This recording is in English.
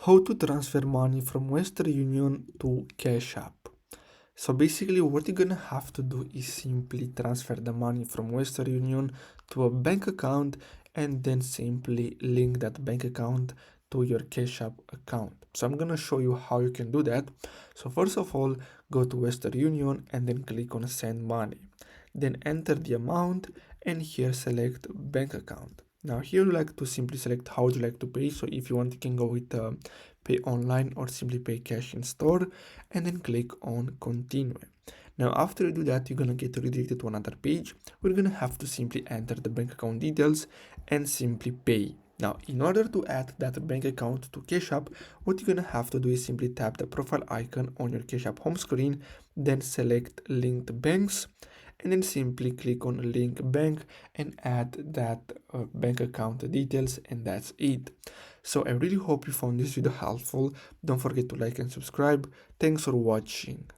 How to transfer money from Western Union to Cash App. So basically what you're gonna have to do is simply transfer the money from Western Union to a bank account and then simply link that bank account to your Cash App account. So I'm gonna show you how you can do that. So first of all, go to Western Union and then click on send money. Then enter the amount and here select bank account. Now here you like to simply select how would you like to pay. So if you want, you can go with pay online or simply pay cash in store and then click on continue. Now after you do that, you're gonna get redirected to another page. We're gonna have to simply enter the bank account details and simply pay. Now, in order to add that bank account to Cash App, what you're gonna have to do is simply tap the profile icon on your Cash App home screen, then select linked banks, and then simply click on link bank and add that bank account details, and that's it. So I really hope you found this video helpful. Don't forget to like and subscribe. Thanks for watching.